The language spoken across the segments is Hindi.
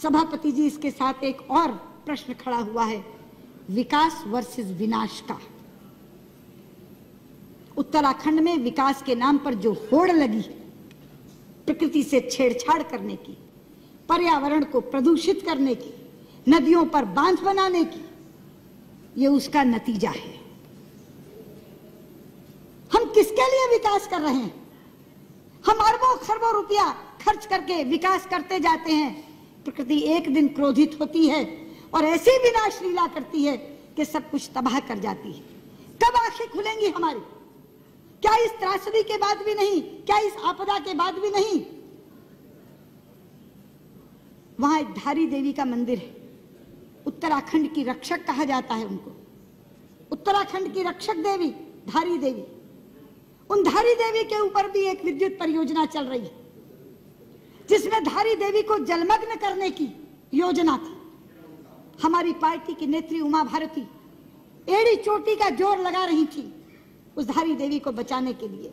सभापति जी, इसके साथ एक और प्रश्न खड़ा हुआ है, विकास वर्सेस विनाश का। उत्तराखंड में विकास के नाम पर जो होड़ लगी, प्रकृति से छेड़छाड़ करने की, पर्यावरण को प्रदूषित करने की, नदियों पर बांध बनाने की, ये उसका नतीजा है। हम किसके लिए विकास कर रहे हैं? हम अरबों खरबों रुपया खर्च करके विकास करते जाते हैं। प्रकृति एक दिन क्रोधित होती है और ऐसी विनाश लीला करती है कि सब कुछ तबाह कर जाती है। कब आंखें खुलेंगी हमारी? क्या इस त्रासदी के बाद भी नहीं? क्या इस आपदा के बाद भी नहीं? वहां एक धारी देवी का मंदिर है, उत्तराखंड की रक्षक कहा जाता है उनको। उत्तराखंड की रक्षक देवी धारी देवी, उन धारी देवी के ऊपर भी एक विद्युत परियोजना चल रही है, जिसमें धारी देवी को जलमग्न करने की योजना थी। हमारी पार्टी की नेत्री उमा भारती एड़ी चोटी का जोर लगा रही थी उस धारी देवी को बचाने के लिए।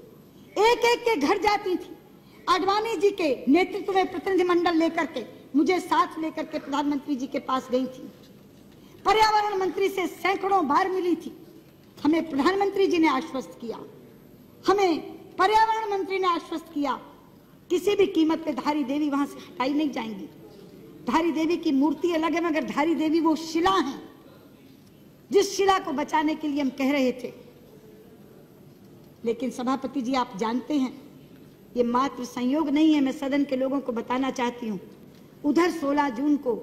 एक एक के घर जाती थी। आडवाणी जी के नेतृत्व में प्रतिनिधिमंडल लेकर के, मुझे साथ लेकर के प्रधानमंत्री जी के पास गई थी। पर्यावरण मंत्री से सैकड़ों बार मिली थी। हमें प्रधानमंत्री जी ने आश्वस्त किया, हमें पर्यावरण मंत्री ने आश्वस्त किया, किसी भी कीमत पे धारी देवी वहां से हटाई नहीं जाएंगी। धारी देवी की मूर्ति अलग है, मगर धारी देवी वो शिला है जिस शिला को बचाने के लिए हम कह रहे थे। लेकिन सभापति जी, आप जानते हैं ये मात्र संयोग नहीं है। मैं सदन के लोगों को बताना चाहती हूँ, उधर 16 जून को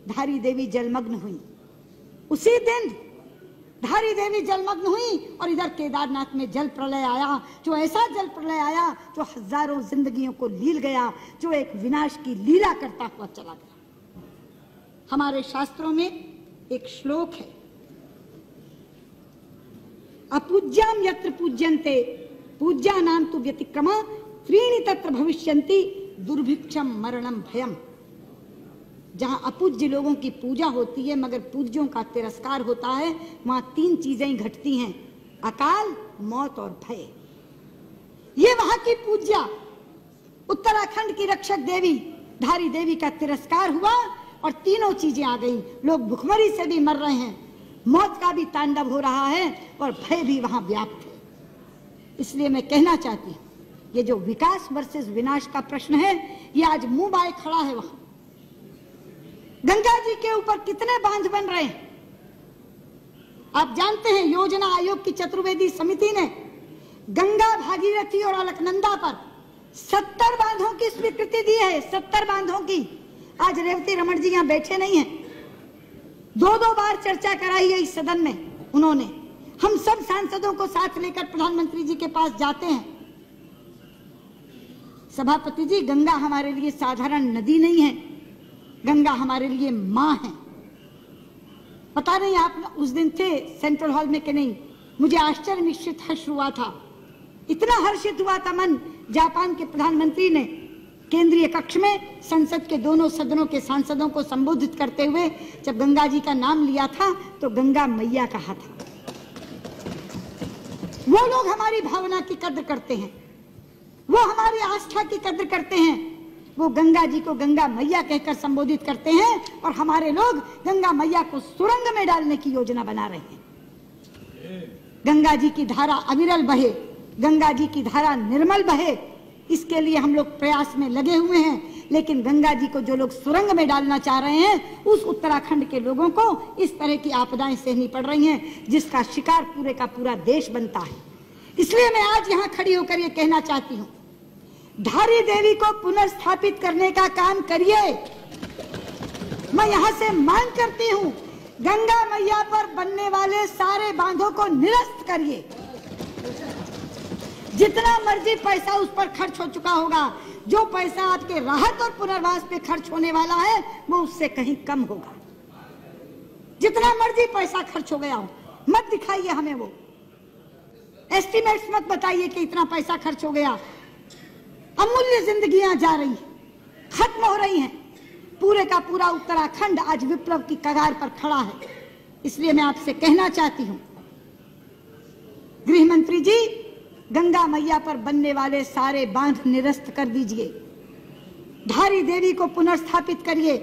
धारी देवी जलमग्न हुई। उसी दिन धारी देवी जलमग्न हुई और इधर केदारनाथ में जल प्रलय आया, जो ऐसा जल प्रलय आया जो हजारों जिंदगियों को लील गया, जो एक विनाश की लीला करता हुआ चला गया। हमारे शास्त्रों में एक श्लोक है, अपूज्याम यत्र पूज्यन्ते पूज्यानां तु व्यतिक्रमा त्रीणि तत्र भविष्यन्ति दुर्भिक्षम मरणम भयम। जहां अपूज्य लोगों की पूजा होती है मगर पूज्यों का तिरस्कार होता है, वहां 3 चीजें घटती हैं, अकाल, मौत और भय। ये वहां की पूज्या उत्तराखंड की रक्षक देवी धारी देवी का तिरस्कार हुआ और तीनों चीजें आ गई। लोग भुखमरी से भी मर रहे हैं, मौत का भी तांडव हो रहा है और भय भी वहां व्याप्त है। इसलिए मैं कहना चाहती हूं, ये जो विकास वर्सेस विनाश का प्रश्न है, ये आज मुंह बाए खड़ा है। वहां गंगा जी के ऊपर कितने बांध बन रहे हैं आप जानते हैं। योजना आयोग की चतुर्वेदी समिति ने गंगा, भागीरथी और अलकनंदा पर 70 बांधों की स्वीकृति दी है। 70 बांधों की। आज रेवती रमन जी यहाँ बैठे नहीं हैं, 2-2 बार चर्चा कराई है इस सदन में उन्होंने। हम सब सांसदों को साथ लेकर प्रधानमंत्री जी के पास जाते हैं। सभापति जी, गंगा हमारे लिए साधारण नदी नहीं है, गंगा हमारे लिए मां है। पता नहीं आप उस दिन थे सेंट्रल हॉल में कि नहीं, मुझे आश्चर्य मिश्रित हर्ष हुआ था। इतना हर्षित हुआ था मन, जापान के प्रधानमंत्री ने केंद्रीय कक्ष में संसद के दोनों सदनों के सांसदों को संबोधित करते हुए जब गंगा जी का नाम लिया था तो गंगा मैया कहा था। वो लोग हमारी भावना की कद्र करते हैं, वो हमारी आस्था की कद्र करते हैं। वो गंगा जी को गंगा मैया कहकर संबोधित करते हैं और हमारे लोग गंगा मैया को सुरंग में डालने की योजना बना रहे हैं। गंगा जी की धारा अविरल बहे, गंगा जी की धारा निर्मल बहे, इसके लिए हम लोग प्रयास में लगे हुए हैं। लेकिन गंगा जी को जो लोग सुरंग में डालना चाह रहे हैं, उस उत्तराखंड के लोगों को इस तरह की आपदाएं सहनी पड़ रही हैं जिसका शिकार पूरे का पूरा देश बनता है। इसलिए मैं आज यहाँ खड़ी होकर ये कहना चाहती हूँ, धारी देवी को पुनर्स्थापित करने का काम करिए। मैं यहाँ से मांग करती हूँ, गंगा मैया पर बनने वाले सारे बांधों को निरस्त करिए। जितना मर्जी पैसा उस पर खर्च हो चुका होगा, जो पैसा आपके राहत और पुनर्वास पे खर्च होने वाला है वो उससे कहीं कम होगा। जितना मर्जी पैसा खर्च हो गया हो, मत दिखाइए हमें वो एस्टिमेट्स, मत बताइए कि इतना पैसा खर्च हो गया। अमूल्य जिंदगियां जा रही हैं, खत्म हो रही हैं। पूरे का पूरा उत्तराखंड आज विप्लव की कगार पर खड़ा है। इसलिए मैं आपसे कहना चाहती हूं, गृह मंत्री जी, गंगा मैया पर बनने वाले सारे बांध निरस्त कर दीजिए, धारी देवी को पुनर्स्थापित करिए।